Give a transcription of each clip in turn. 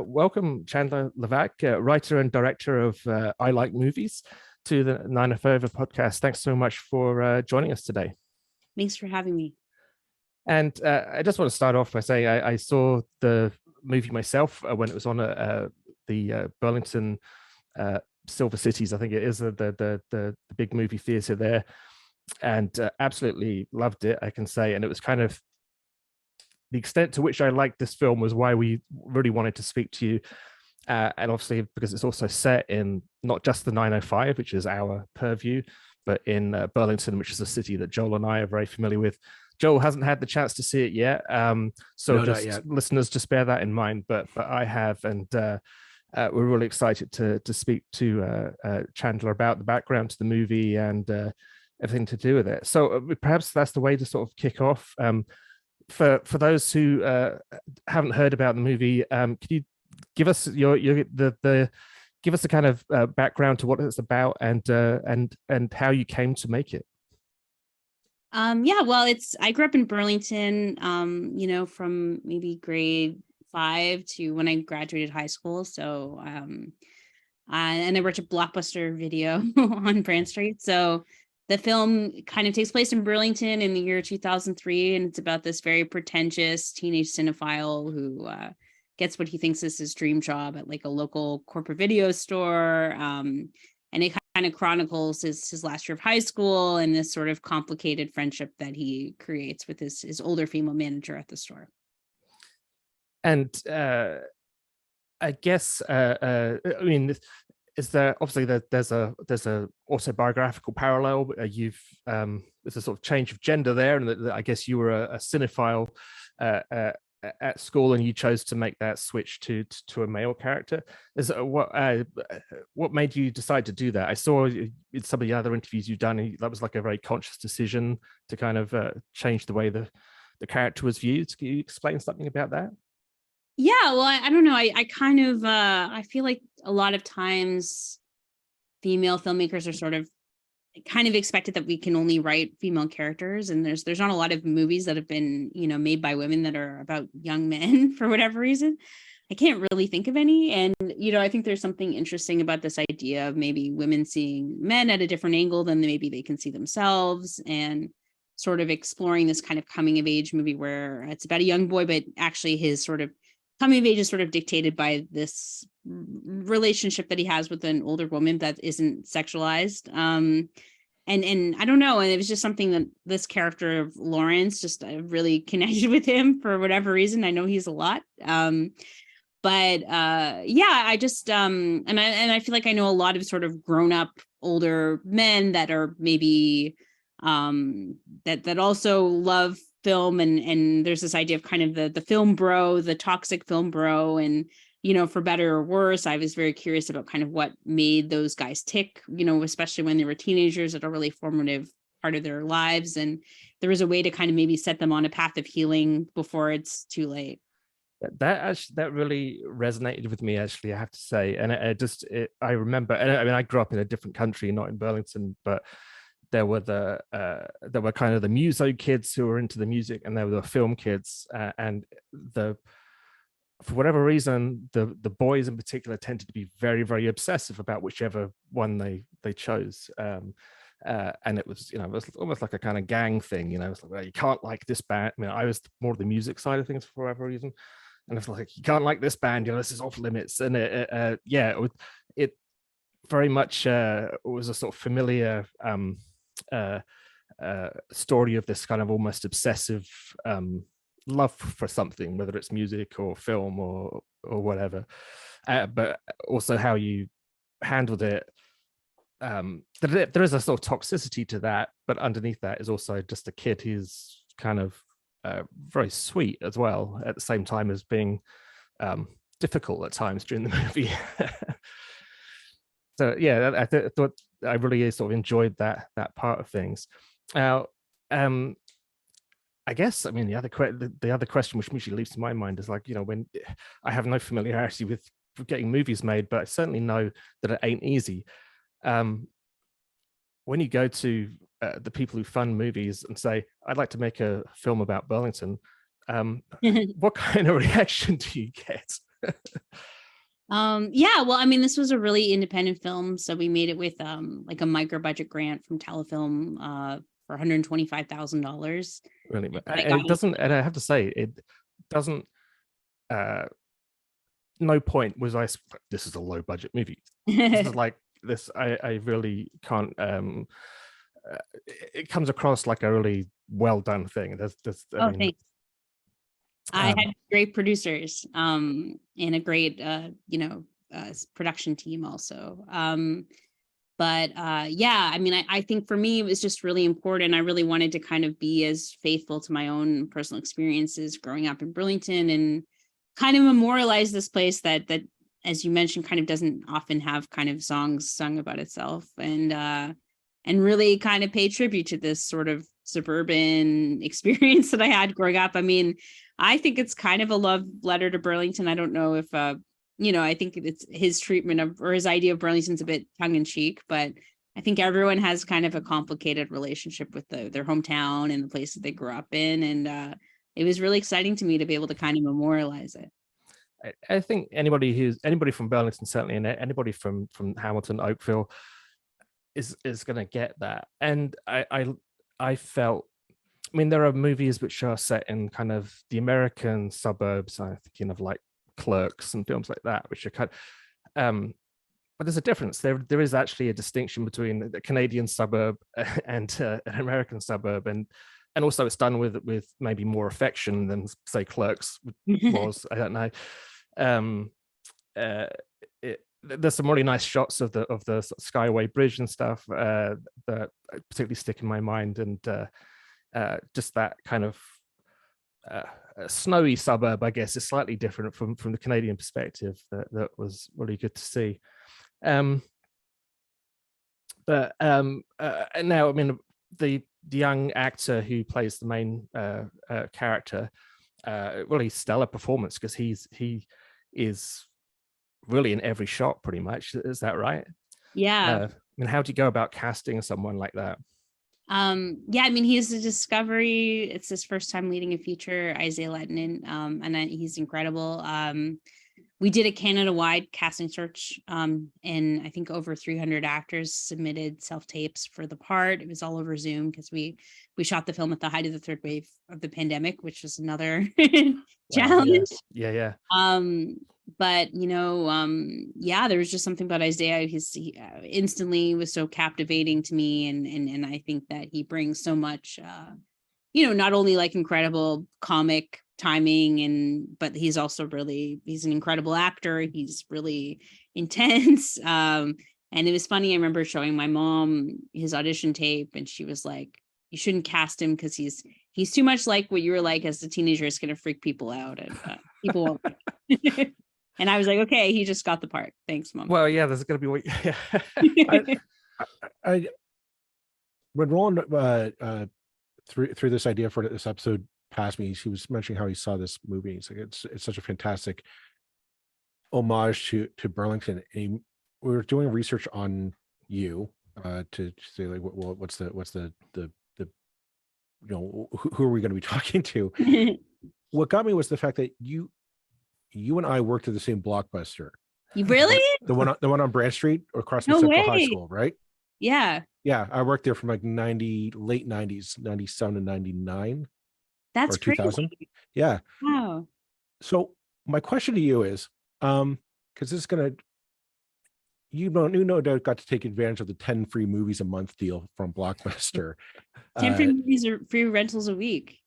welcome Chandler Levack, writer and director of I Like Movies, to the 905 podcast. Thanks so much for joining us today. Thanks for having me. And I just want to start off by saying I saw the movie myself when it was on the Burlington Silver Cities, I think it is, the big movie theater there, and absolutely loved it, I can say. And it was kind of the extent to which I liked this film was why we really wanted to speak to you. And obviously, because it's also set in not just the 905, which is our purview, but in Burlington, which is a city that Joel and I are very familiar with. Joel hasn't had the chance to see it yet. Listeners, just bear that in mind. But I have, and we're really excited to speak to Chandler about the background to the movie and everything to do with it. So perhaps that's the way to sort of kick off. For those who haven't heard about the movie, could you give us give us a kind of background to what it's about and how you came to make it? I grew up in Burlington, from maybe grade 5 to when I graduated high school. So, and I worked at Blockbuster Video on Brand Street. So the film kind of takes place in Burlington in the year 2003, and it's about this very pretentious teenage cinephile who gets what he thinks is his dream job at like a local corporate video store. And it kind of chronicles his last year of high school and this sort of complicated friendship that he creates with his older female manager at the store. And I guess, is there obviously there's a autobiographical parallel? There's a sort of change of gender there, and I guess you were a cinephile at school, and you chose to make that switch to a male character. What made you decide to do that? I saw in some of the other interviews you've done, that was like a very conscious decision to kind of change the way the character was viewed. Can you explain something about that? Yeah, well, I don't know. I kind of I feel like a lot of times female filmmakers are sort of kind of expected that we can only write female characters, and there's not a lot of movies that have been made by women that are about young men for whatever reason. I can't really think of any. And I think there's something interesting about this idea of maybe women seeing men at a different angle than maybe they can see themselves, and sort of exploring this kind of coming of age movie where it's about a young boy, but actually his sort of coming of age is sort of dictated by this relationship that he has with an older woman that isn't sexualized. And I don't know. And it was just something that this character of Lawrence, just really connected with him for whatever reason. I know he's a lot. I just and I feel like I know a lot of sort of grown up older men that are maybe that also love film, and there's this idea of kind of the film bro, the toxic film bro, and for better or worse, I was very curious about kind of what made those guys tick, especially when they were teenagers at a really formative part of their lives, and there was a way to kind of maybe set them on a path of healing before it's too late. That really resonated with me, actually, I have to say. And I remember, and I mean, I grew up in a different country, not in Burlington, but there were kind of the muso kids who were into the music, and there were the film kids, and for whatever reason, the boys in particular tended to be very, very obsessive about whichever one they chose. And it was, it was almost like a kind of gang thing. It's like, well, you can't like this band. I mean, I was more the music side of things for whatever reason, and it's like, you can't like this band. This is off limits. And it very much was a sort of familiar story of this kind of almost obsessive love for something, whether it's music or film or whatever, but also how you handled it. There is a sort of toxicity to that, but underneath that is also just a kid who's kind of very sweet as well, at the same time as being difficult at times during the movie. So yeah, I thought I really sort of enjoyed that part of things. Now, I guess, I mean, the other question which usually leaps to my mind is like, when I have no familiarity with getting movies made, but I certainly know that it ain't easy. When you go to the people who fund movies and say, I'd like to make a film about Burlington, what kind of reaction do you get? Yeah, well, I mean, this was a really independent film, so we made it with like a micro budget grant from Telefilm for $125,000. Really, I and got it doesn't. And I have to say, it doesn't. No point was I. This is a low budget movie. This is like this. I really can't. It comes across like a really well done thing. I mean, thanks. I had great producers and a great production team also. But yeah, I mean, I think for me it was just really important. I really wanted to kind of be as faithful to my own personal experiences growing up in Burlington and kind of memorialize this place that as you mentioned kind of doesn't often have kind of songs sung about itself, and really kind of pay tribute to this sort of suburban experience that I had growing up. I mean, I think it's kind of a love letter to Burlington. I don't know if I think it's his treatment of, or his idea of Burlington's a bit tongue in cheek, but I think everyone has kind of a complicated relationship with their hometown and the place that they grew up in. And it was really exciting to me to be able to kind of memorialize it. I think anybody from Burlington, certainly, and anybody from Hamilton, Oakville, is going to get that. And I felt, I mean, there are movies which are set in kind of the American suburbs. I'm thinking of like Clerks and films like that, which are kind of, but there's a difference. There is actually a distinction between the Canadian suburb and an American suburb, and also it's done with maybe more affection than, say, Clerks was. I don't know. There's some really nice shots of the Skyway Bridge and stuff that particularly stick in my mind, and just that kind of snowy suburb, I guess, is slightly different from the Canadian perspective. That was really good to see. But now, I mean, the young actor who plays the main character, really stellar performance, because he is really in every shot pretty much. Is that right? Yeah. I mean, how do you go about casting someone like that? Yeah, I mean, he's a discovery. It's his first time leading a feature, Isiah Lehtinen, and he's incredible. We did a Canada-wide casting search, and I think over 300 actors submitted self-tapes for the part. It was all over Zoom because we shot the film at the height of the third wave of the pandemic, which was another challenge. Yeah. But yeah, there was just something about Isiah. He instantly was so captivating to me, and I think that he brings so much, not only like incredible comic timing, but he's also he's an incredible actor. He's really intense. And it was funny. I remember showing my mom his audition tape, and she was like, "You shouldn't cast him because he's too much like what you were like as a teenager. It's going to freak people out, and people won't." And I was like, "Okay, he just got the part. Thanks, Mom." Well, yeah, there's going to be. Yeah. I when Roland through this idea for this episode past me, he was mentioning how he saw this movie. He's like, it's such a fantastic homage to Burlington. And we were doing research on you to say like, well, what's the who are we going to be talking to? What got me was the fact that you and I worked at the same Blockbuster. You really? The one on Brand Street or across from No Central way. High School, right? Yeah. Yeah, I worked there from like late 90s, 97 to 99. That's or 2000. crazy. Yeah. Wow. So my question to you is, because this is gonna, you no doubt got to take advantage of the 10 free movies a month deal from Blockbuster. 10 free movies or free rentals a week.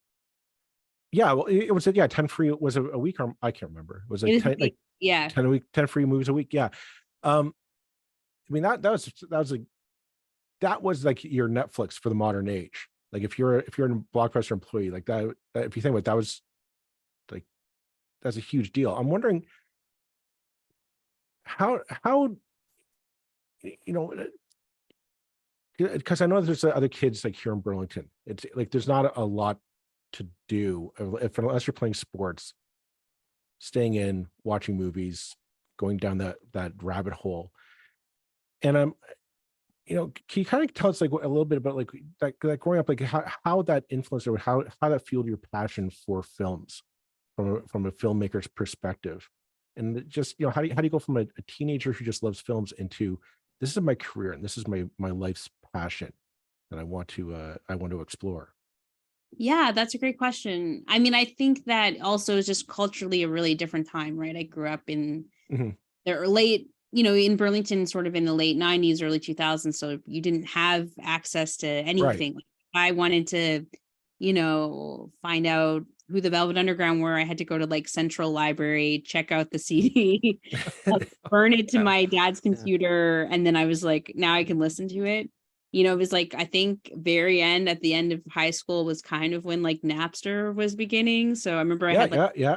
Yeah, well, it was 10 free. Was a week, or I can't remember. It was like 10, like yeah, 10 a week, 10 free movies a week. Yeah. I mean that was like your Netflix for the modern age. Like if you're a Blockbuster employee, like that if you think about it, that was like, that's a huge deal. I'm wondering how because I know there's other kids like here in Burlington. It's like there's not a lot to do unless you're playing sports, staying in, watching movies, going down that rabbit hole. And I'm, can you kind of tell us like a little bit about like growing up, like how that influenced or how that fueled your passion for films from a filmmaker's perspective? And just, how do you go from a teenager who just loves films into, this is my career and this is my life's passion that I want to explore? Yeah, that's a great question. I mean, I think that also is just culturally a really different time, right? I grew up in Mhm. the late, in Burlington, sort of in the late 90s, early 2000s. So you didn't have access to Right. anything. I wanted to, find out who the Velvet Underground were. I had to go to like Central Library, check out the CD, like, burn it to my dad's computer. And then I was like, now I can listen to it. It was like, I think at the end of high school was kind of when like Napster was beginning. So I remember I had like, yeah.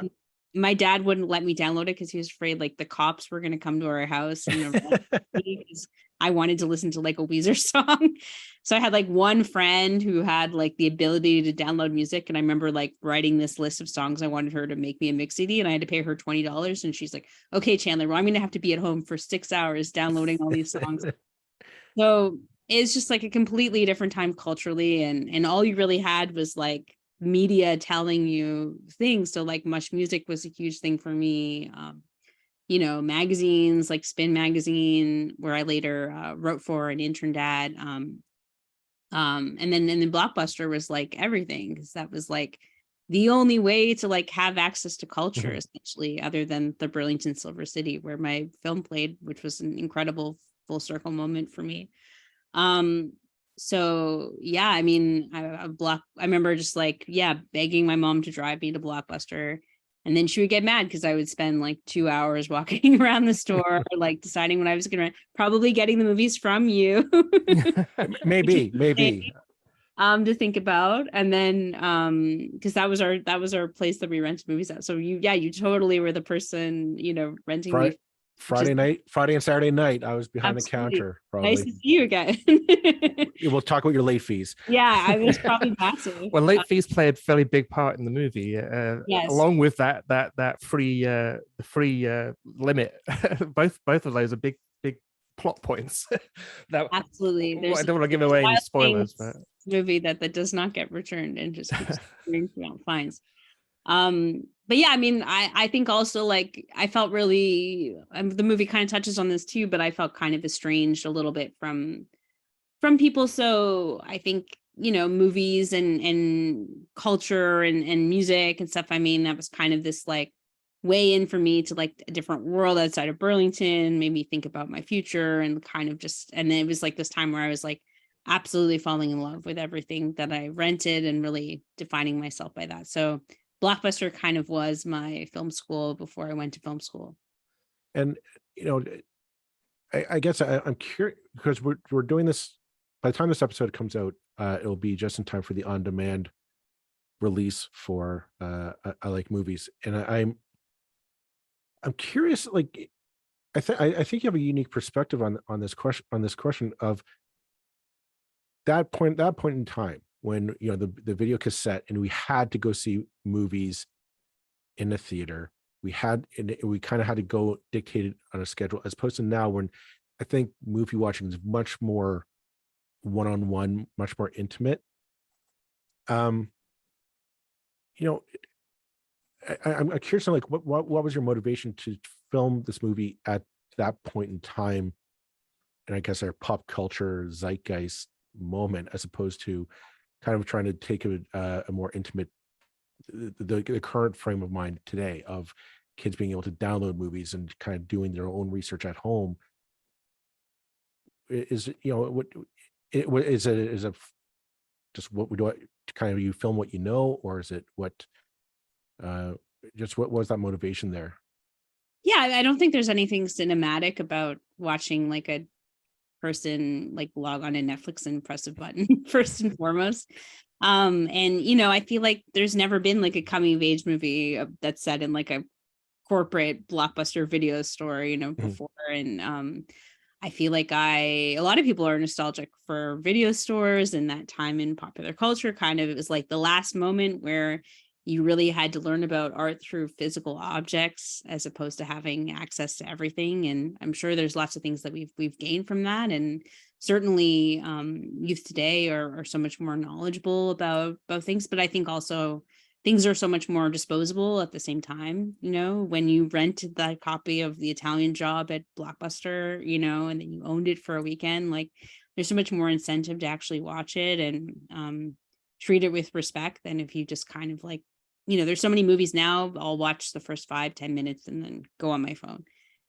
my dad wouldn't let me download it because he was afraid like the cops were going to come to our house and arrest me because I wanted to listen to like a Weezer song. So I had like one friend who had like the ability to download music. And I remember like writing this list of songs I wanted her to make me a mix CD, and I had to pay her $20. And she's like, okay, Chandler, well, I'm going to have to be at home for 6 hours downloading all these songs. So it's just like a completely different time culturally. And all you really had was like media telling you things. So like Much Music was a huge thing for me. Magazines like Spin Magazine, where I later wrote for and interned at. And then Blockbuster was like everything, because that was like the only way to like have access to culture, essentially, other than the Burlington Silver City where my film played, which was an incredible full circle moment for me. So yeah, I mean, I remember just like, begging my mom to drive me to Blockbuster. And then she would get mad because I would spend like 2 hours walking around the store, like deciding what I was going to rent, probably getting the movies from you. maybe. To think about. And then because that was our place that we rented movies at. So you totally were the person, renting me. Friday and Saturday night, I was behind Absolutely. the counter. Probably. Nice to see you again. We'll talk about your late fees. Yeah, I was probably massive. Well, late fees played a fairly big part in the movie, Yes. along with that free limit. both of those are big plot points. Absolutely. I don't want to give away any spoilers, but movie that does not get returned and just keeps doing fines. But yeah, I mean, I think also like I felt really, the movie kind of touches on this too, but I felt kind of estranged a little bit from people. So I think, movies and culture and music and stuff. I mean, that was kind of this like way in for me to like a different world outside of Burlington, made me think about my future and kind of just, and then it was like this time where I was like absolutely falling in love with everything that I rented and really defining myself by that. So Blockbuster kind of was my film school before I went to film school. And I guess I'm curious because we're doing this. By the time this episode comes out, it'll be just in time for the on-demand release for I Like Movies, and I'm curious. Like, I think you have a unique perspective on this question of that point in time when the video cassette and we had to go see movies in the theater. We kind of had to go dictated on a schedule, as opposed to now when I think movie watching is much more one-on-one, much more intimate. I'm curious, like what was your motivation to film this movie at that point in time, and I guess our pop culture zeitgeist moment, as opposed to kind of trying to take a more intimate, the current frame of mind today of kids being able to download movies and kind of doing their own research at home. Is what is it just what we do, kind of you film what you know, or is it what just what was that motivation there? Yeah, I don't think there's anything cinematic about watching like a person like log on to Netflix and press a button first and foremost. And I feel like there's never been like a coming of age movie that's set in like a corporate Blockbuster video store, before. And I feel like a lot of people are nostalgic for video stores and that time in popular culture. Kind of, it was like the last moment where you really had to learn about art through physical objects as opposed to having access to everything. And I'm sure there's lots of things that we've gained from that. And certainly youth today are so much more knowledgeable about things. But I think also things are so much more disposable at the same time. You know, when you rented that copy of The Italian Job at Blockbuster, you know, and then you owned it for a weekend, like there's so much more incentive to actually watch it and treat it with respect than if you just kind of like, you know, there's so many movies now, I'll watch the first 5-10 minutes and then go on my phone.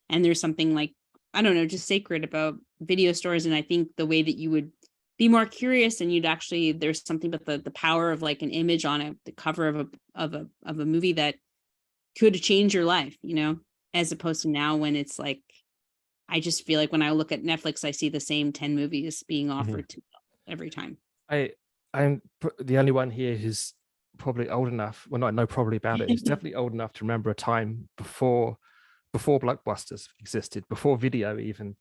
And there's something like, I don't know, just sacred about video stores. And I think the way that you would be more curious and you'd actually, there's something about the power of like an image on the cover of a movie that could change your life, you know, as opposed to now when it's like, I just feel like when I look at Netflix, I see the same 10 movies being offered to every time. I'm the only one here who's probably old enough. Well, not know probably about it. Who's definitely old enough to remember a time before blockbusters existed, before video even,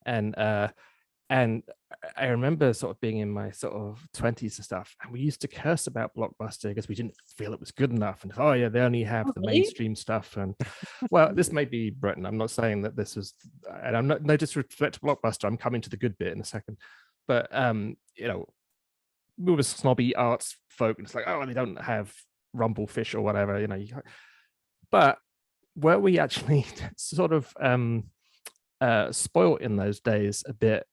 and I remember sort of being in my sort of 20s and stuff, and we used to curse about Blockbuster because we didn't feel it was good enough, and oh yeah, they only have the mainstream stuff. And well, this may be Britain. I'm not saying that this was, and I'm not, no disrespect to Blockbuster. I'm coming to the good bit in a second, but you know, we were snobby arts folk, and it's like, oh, they don't have Rumblefish or whatever, you know. But were we actually sort of spoiled in those days a bit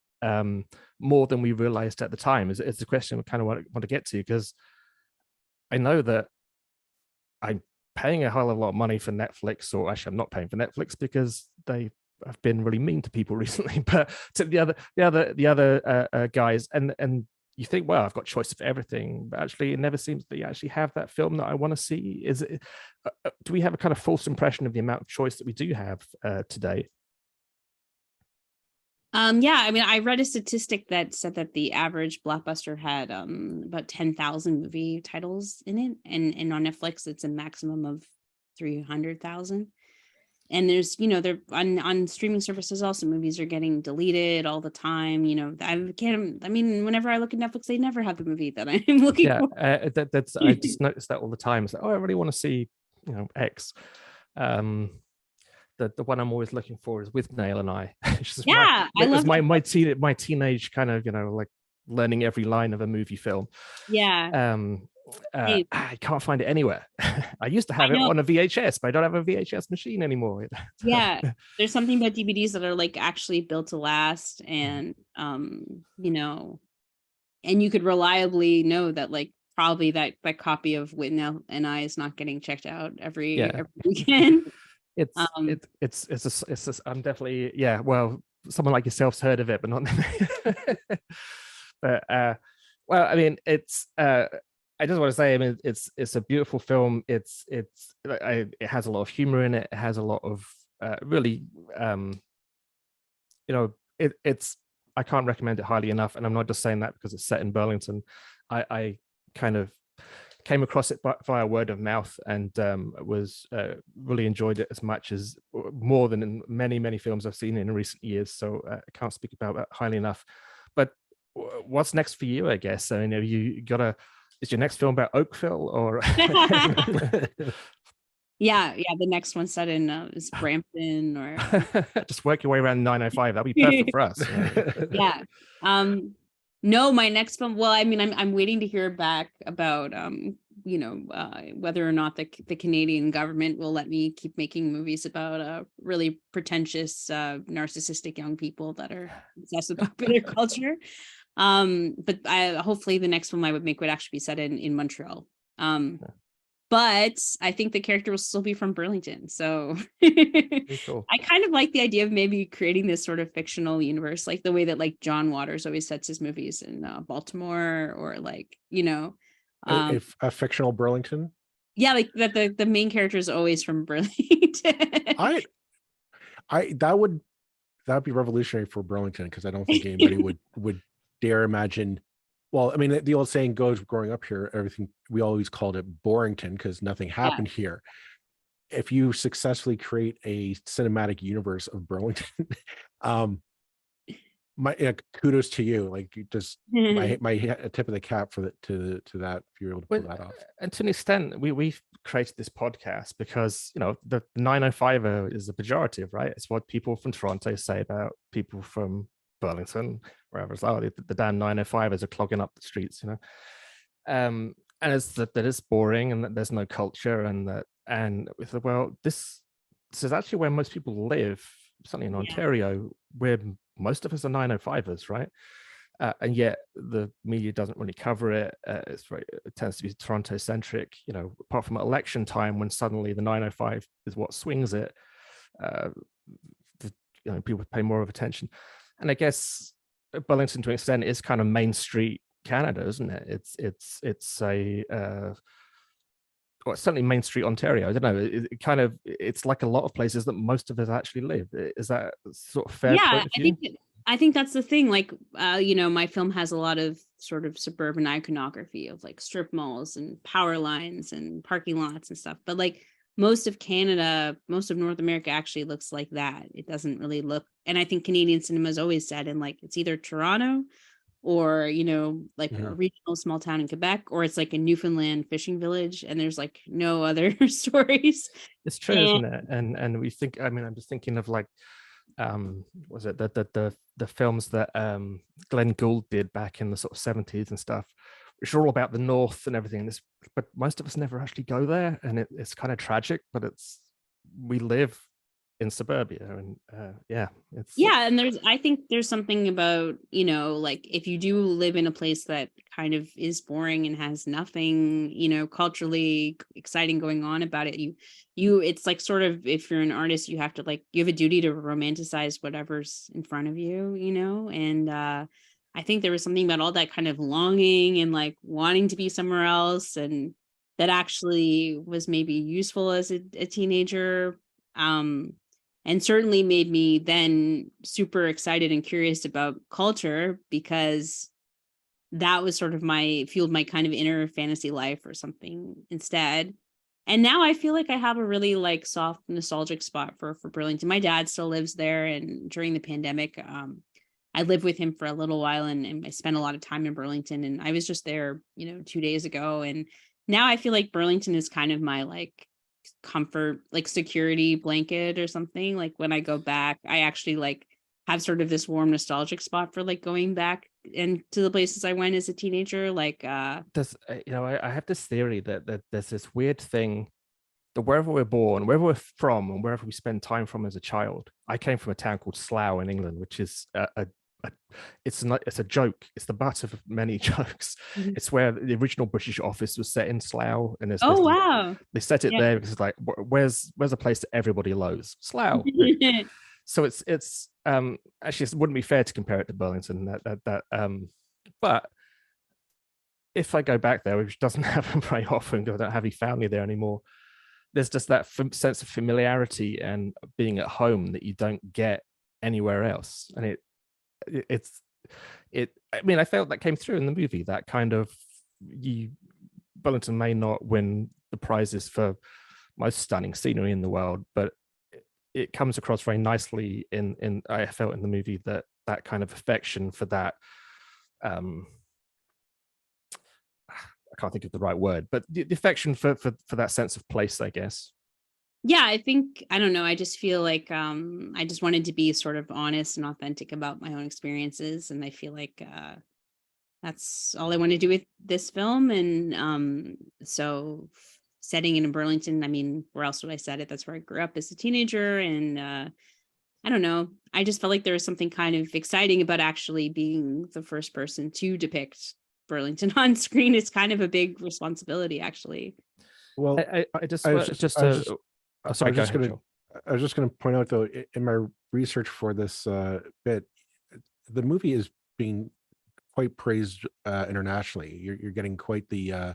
more than we realized at the time? Is the question I kind of want to get to, because I know that I'm paying a hell of a lot of money for Netflix, or actually I'm not paying for Netflix because they have been really mean to people recently, but to the other guys, and you think, well, I've got choice of everything, but actually it never seems that you actually have that film that I want to see. Is it do we have a kind of false impression of the amount of choice that we do have today? Yeah, I mean, I read a statistic that said that the average Blockbuster had about 10,000 movie titles in it, and on Netflix it's a maximum of 300,000. And there's, you know, they're on streaming services also, movies are getting deleted all the time. You know, I mean, whenever I look at Netflix, they never have the movie that I'm looking for. That's I just noticed that all the time. It's like, oh, I really want to see, you know, X. The one I'm always looking for is With Nail and I. Yeah, I love my teenage kind of, you know, like learning every line of a movie film. Yeah. I can't find it anywhere. I used to have it on a VHS, but I don't have a VHS machine anymore. Yeah, there's something about DVDs that are like actually built to last, and you know, and you could reliably know that like probably that copy of Whitnell and I is not getting checked out every weekend. I'm definitely, yeah, well, someone like yourself's heard of it, but not but well, I mean, it's I just want to say, I mean, it's a beautiful film. It has a lot of humor in it. It has a lot of really, you know, it's I can't recommend it highly enough. And I'm not just saying that because it's set in Burlington. I kind of came across it via word of mouth, and was really enjoyed it as much as, more than in many films I've seen in recent years. So I can't speak about that highly enough. But what's next for you, I guess? I mean, have you got a, is your next film about Oakville or? Yeah, the next one set in is Brampton, or just work your way around 905. That'll be perfect for us. Yeah. No, my next film, well, I mean, I'm waiting to hear back about you know, whether or not the Canadian government will let me keep making movies about really pretentious narcissistic young people that are obsessed with popular culture. But hopefully the next film I would make would actually be set in Montreal. But I think the character will still be from Burlington. So cool. I kind of like the idea of maybe creating this sort of fictional universe, like the way that like John Waters always sets his movies in Baltimore, or like, you know, if a fictional Burlington. Yeah, like that the main character is always from Burlington. that would be revolutionary for Burlington, because I don't think anybody would dare imagine. Well, I mean, the old saying goes, growing up here, everything, we always called it Borington because nothing happened here. If you successfully create a cinematic universe of Burlington, kudos to you. Like, just my tip of the cap to that, if you're able to pull that off. And to an extent, we've created this podcast because, you know, the 905er is a pejorative, right? It's what people from Toronto say about people from Burlington, wherever it's the damn 905ers are clogging up the streets, you know. and it's that is boring, and that there's no culture, and we thought, well, this is actually where most people live, certainly in Ontario, where most of us are 905ers, right? And yet the media doesn't really cover it. It tends to be Toronto centric, apart from election time, when suddenly the 905 is what swings it. People pay more of attention. And I guess Burlington, to an extent, is kind of Main Street Canada, isn't it? It's certainly Main Street Ontario. I don't know. It's like a lot of places that most of us actually live. Is that sort of fair? Yeah, I think that's the thing. Like, my film has a lot of sort of suburban iconography of like strip malls and power lines and parking lots and stuff. But like most of Canada, most of North America actually looks like that. It doesn't really look. And I think Canadian cinema is always set in like it's either Toronto or, like a regional small town in Quebec, or it's like a Newfoundland fishing village, and there's like no other stories. It's true, isn't it? And we think, I'm just thinking of like, was it the films that Glenn Gould did back in the sort of 70s and stuff, which are all about the North and everything. But most of us never actually go there, and it's kind of tragic. But we live in suburbia, and and I think there's something about, like if you do live in a place that kind of is boring and has nothing, culturally exciting going on about it, it's like sort of, if you're an artist, you have to you have a duty to romanticize whatever's in front of you, and I think there was something about all that kind of longing and like wanting to be somewhere else, and that actually was maybe useful as a teenager. And certainly made me then super excited and curious about culture, because that was sort of fueled my kind of inner fantasy life or something instead. And now I feel like I have a really like soft nostalgic spot for Burlington. My dad still lives there, and during the pandemic, I lived with him for a little while, and I spent a lot of time in Burlington, and I was just there, 2 days ago. And now I feel like Burlington is kind of my like comfort, like security blanket or something. Like when I go back, I actually like have sort of this warm nostalgic spot for like going back and to the places I went as a teenager. Like I have this theory that there's this weird thing that wherever we're born, wherever we're from, and wherever we spend time from as a child. I came from a town called Slough in England, which is it's a joke. It's the butt of many jokes. It's where the original British office was set in Slough, and wow, they set it there because it's like, where's a place that everybody loathes? Slough. So it's actually, it wouldn't be fair to compare it to Burlington. But if I go back there, which doesn't happen very often because I don't have any family there anymore, there's just that sense of familiarity and being at home that you don't get anywhere else. And I felt that came through in the movie, that kind of, Burlington may not win the prizes for most stunning scenery in the world, but it comes across very nicely in I felt in the movie that kind of affection for that, I can't think of the right word, but the affection for that sense of place, I guess. Yeah, I think, I don't know, I just feel like I just wanted to be sort of honest and authentic about my own experiences, and I feel like that's all I want to do with this film. And so setting it in Burlington, I mean, where else would I set it? That's where I grew up as a teenager, and I don't know, I just felt like there was something kind of exciting about actually being the first person to depict Burlington on screen. It's kind of a big responsibility, actually. Well, I was just going to point out, though, in my research for this bit, the movie is being quite praised internationally. You're getting quite the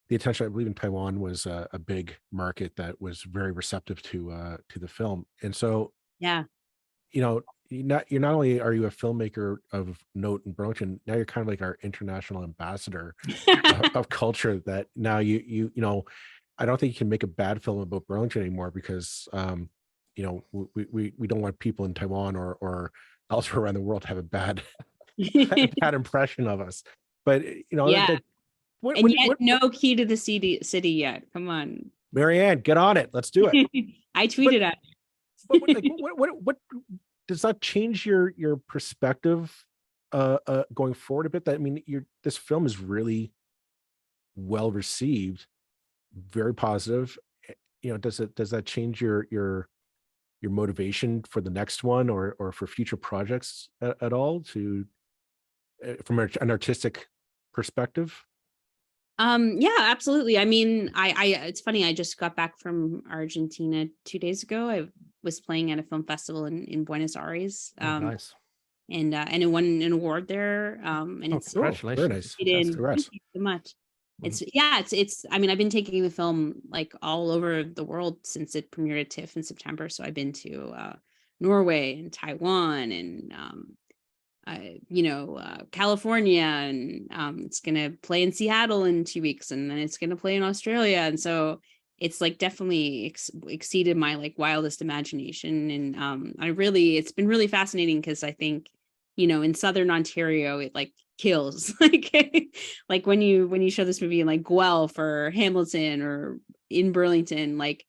attention. I believe in Taiwan was a big market that was very receptive to the film. And so, yeah, you're not only are you a filmmaker of note in Burlington, now you're kind of like our international ambassador of culture. That now you I don't think you can make a bad film about Burlington anymore, because we don't want people in Taiwan or elsewhere around the world to have a bad bad impression of us. But no key to the city yet. Come on, Marianne, get on it. Let's do it. I tweeted at what does that change your perspective going forward a bit? That, I mean, this film is really well received, very positive. Does that change your motivation for the next one or for future projects at all, to from an artistic perspective? Yeah, absolutely. I mean, I it's funny, I just got back from Argentina 2 days ago. I was playing at a film festival in Buenos Aires. Nice. And it won an award there. And it's Congratulations. Very nice. Thank you so much. It's I mean, I've been taking the film like all over the world since it premiered at TIFF in September. So I've been to Norway and Taiwan and California, and it's gonna play in Seattle in 2 weeks, and then it's gonna play in Australia. And so it's like definitely exceeded my like wildest imagination. And it's been really fascinating because I think, in Southern Ontario, it like kills like when you show this movie in like Guelph or Hamilton or in Burlington, like,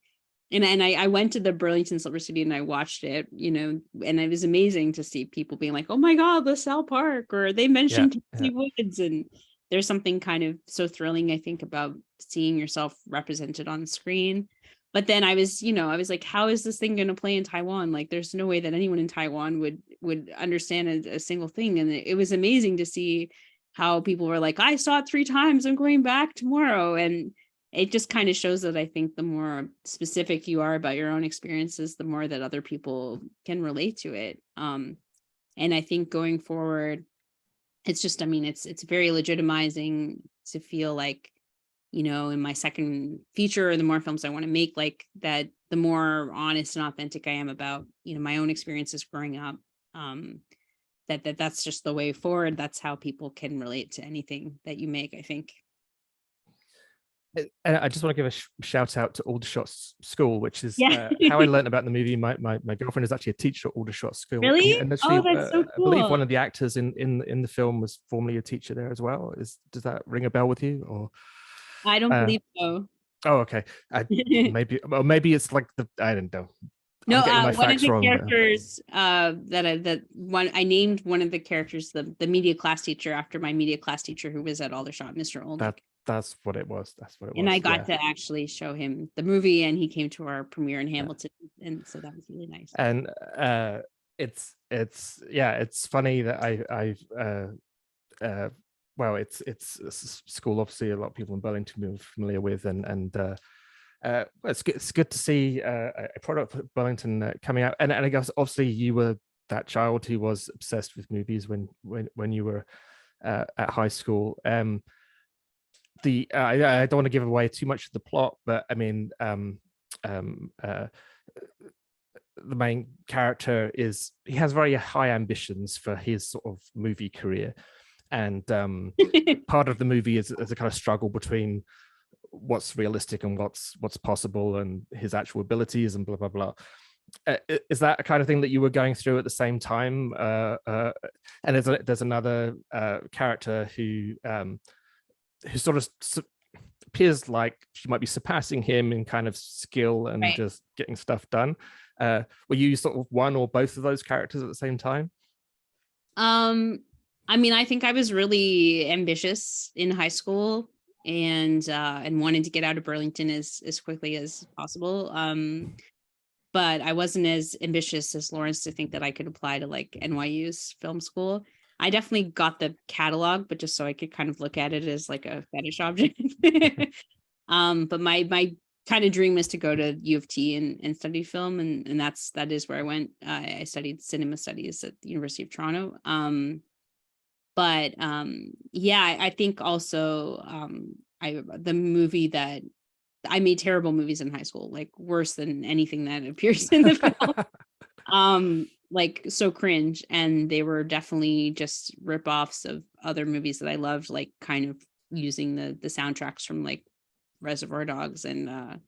and I went to the Burlington Silver City and I watched it, and it was amazing to see people being like, oh my God, LaSalle Park, or they mentioned Tennessee Woods. And there's something kind of so thrilling, I think, about seeing yourself represented on screen. But then I was like, how is this thing going to play in Taiwan? Like, there's no way that anyone in Taiwan would understand a single thing. And it was amazing to see how people were like, I saw it 3 times, I'm going back tomorrow. And it just kind of shows that I think the more specific you are about your own experiences, the more that other people can relate to it. And I think going forward, it's just, I mean, it's very legitimizing to feel like, in my second feature, or the more films I want to make, like that, the more honest and authentic I am about, my own experiences growing up, that's just the way forward. That's how people can relate to anything that you make, I think. And I just want to give a shout out to Aldershot School, which is how I learned about the movie. My girlfriend is actually a teacher at Aldershot School. Really? And actually, that's so cool. I believe one of the actors in the film was formerly a teacher there as well. Does that ring a bell with you? Or I don't believe so. Oh, okay. Maybe it's like I don't know. No, one of the characters I named one of the characters the media class teacher after my media class teacher who was at Aldershot, Mr. Olnick. That's what it was. And I got to actually show him the movie, and he came to our premiere in Hamilton, and so that was really nice. And it's funny that it's a school obviously a lot of people in Burlington are familiar with, and it's good to see a product of Burlington coming out. And I guess obviously you were that child who was obsessed with movies when you were at high school. I don't want to give away too much of the plot, but I mean, the main character he has very high ambitions for his sort of movie career, and part of the movie is a kind of struggle between what's realistic and what's possible, and his actual abilities and blah blah blah. Is that a kind of thing that you were going through at the same time? And there's another character who sort of appears like she might be surpassing him in kind of skill and just getting stuff done. Were you sort of one or both of those characters at the same time? I mean, I think I was really ambitious in high school and wanted to get out of Burlington as quickly as possible. But I wasn't as ambitious as Lawrence to think that I could apply to like NYU's film school. I definitely got the catalog, but just so I could kind of look at it as like a fetish object. But my kind of dream was to go to U of T and study film, and that is where I went. I studied cinema studies at the University of Toronto. I think also the movie that I made terrible movies in high school, like worse than anything that appears in the film. Like so cringe, and they were definitely just rip-offs of other movies that I loved, like kind of using the soundtracks from like Reservoir Dogs and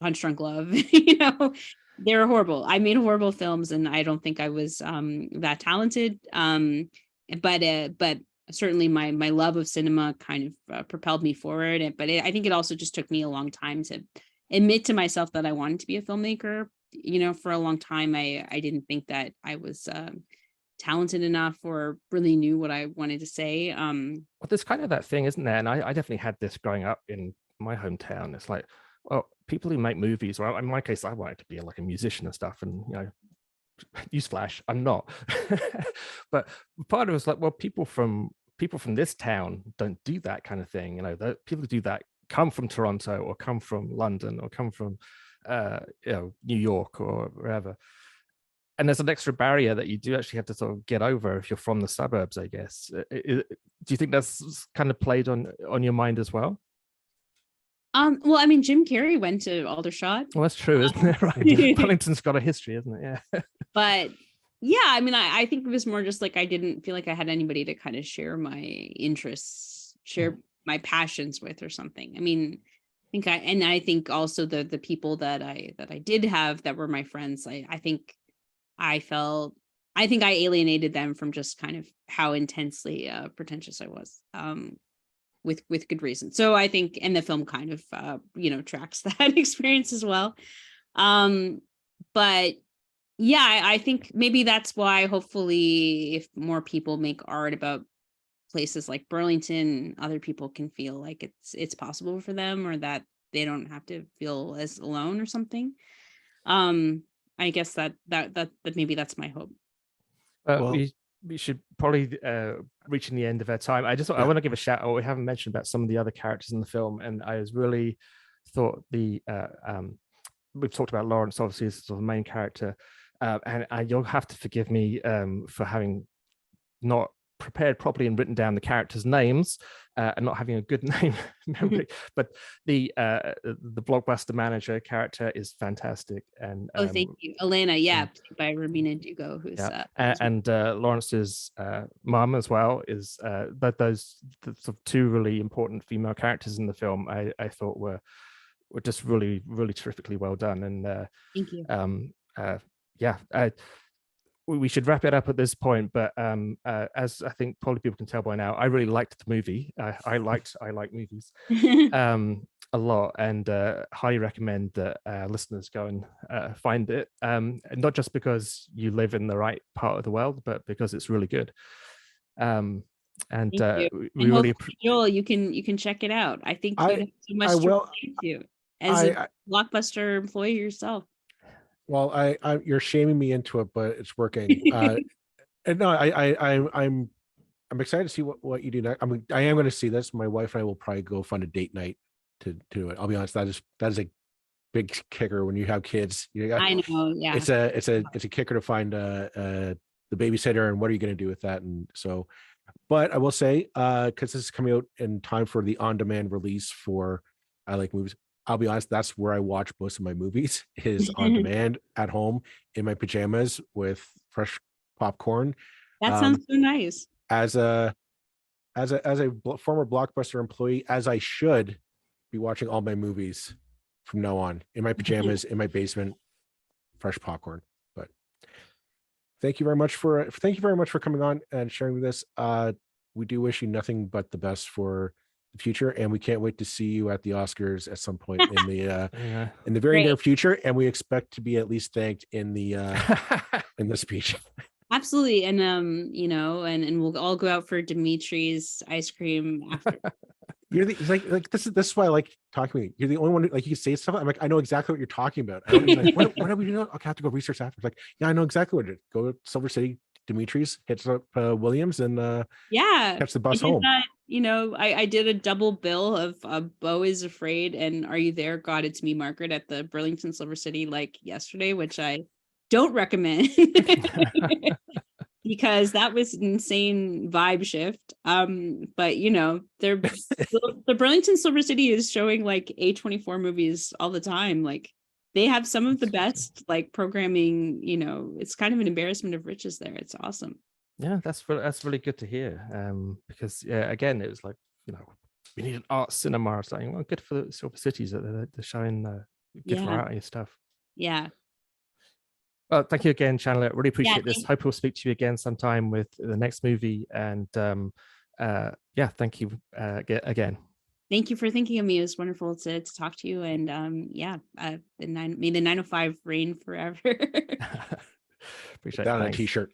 Punch Drunk Love. They were horrible. I made horrible films, and I don't think I was that talented. But certainly my love of cinema kind of propelled me forward. I think it also just took me a long time to admit to myself that I wanted to be a filmmaker. For a long time, I didn't think that I was talented enough or really knew what I wanted to say. Well, there's kind of that thing, isn't there? And I definitely had this growing up in my hometown. It's like, well, people who make movies, well, in my case, I wanted to be like a musician and stuff. And, newsflash, I'm not. But part of it was like, well, people from this town don't do that kind of thing. The people who do that come from Toronto or come from London or come from New York or wherever. And there's an extra barrier that you do actually have to sort of get over if you're from the suburbs, I guess. Do you think that's kind of played on your mind as well? Well, I mean, Jim Carrey went to Aldershot. Well, that's true, isn't it? Right. Burlington's got a history, isn't it? Yeah. But yeah, I mean, I think it was more just like I didn't feel like I had anybody to kind of share my interests, share my passions with or something. I mean, I think also the people that I did have that were my friends, I think I alienated them from just kind of how intensely pretentious I was, with good reason. So I think, and the film kind of tracks that experience as well. But yeah, I think maybe that's why hopefully if more people make art about places like Burlington, other people can feel like it's possible for them, or that they don't have to feel as alone or something. I guess that maybe that's my hope. We should probably reaching the end of our time. I want to give a shout out. We haven't mentioned about some of the other characters in the film, and I was really thought we've talked about Lawrence obviously as sort of the main character, and you'll have to forgive me for having not prepared properly and written down the characters' names and not having a good name memory. But the blockbuster manager character is fantastic. And thank you, Alana. Yeah, played by Romina D'Ugo, who's and Lawrence's mom as well is those sort of two really important female characters in the film. I thought were just really, really terrifically well done. And thank you. We should wrap it up at this point, but as I think probably people can tell by now, I really liked the movie. I like movies a lot, and highly recommend that listeners go and find it. Not just because you live in the right part of the world, but because it's really good. We really Joel, you can check it out. I think you have so much to relate to as a blockbuster employee yourself. Well, you're shaming me into it, but it's working. And no, I'm excited to see what you do next. I mean, I am going to see this. My wife and I will probably go find a date night to do it. I'll be honest, that is a big kicker when you have kids. I know, yeah. It's a kicker to find the babysitter, and what are you going to do with that? And so, but I will say, because this is coming out in time for the on-demand release for I Like Movies. I'll be honest, that's where I watch most of my movies, is on demand at home in my pajamas with fresh popcorn. That sounds so nice. As a former Blockbuster employee, as I should be watching all my movies from now on in my pajamas in my basement, fresh popcorn. But thank you very much for coming on and sharing this. We do wish you nothing but the best for the future, and we can't wait to see you at the Oscars at some point in the very near future, and we expect to be at least thanked in the in the speech. Absolutely. And and we'll all go out for Dimitri's ice cream after. You're like this is why I like talking with you. You're the only one who, like, you can say stuff. I'm like, I know exactly what you're talking about. I don't even, like, what are we doing? Okay, I have to go research after. Like, yeah, I know exactly what it is. Go to Silver City, Dimitri's, hits up Williams, and catch the bus home. I did a double bill of Beau is Afraid and Are You There, God, It's Me, Margaret at the Burlington Silver City like yesterday, which I don't recommend because that was an insane vibe shift. But the Burlington Silver City is showing like A24 movies all the time. Like, they have some of the best like programming. It's kind of an embarrassment of riches there. It's awesome. Yeah, that's really good to hear. Because again, it was like, we need an art cinema or something. Well, good for the Silver Cities that they're showing good variety of stuff. Yeah. Well, thank you again, Chandler. Really appreciate this. Hope we'll speak to you again sometime with the next movie. And thank you again. Thank you for thinking of me. It was wonderful to talk to you. And may the 905 reign forever. Appreciate Down on a thanks. t-shirt.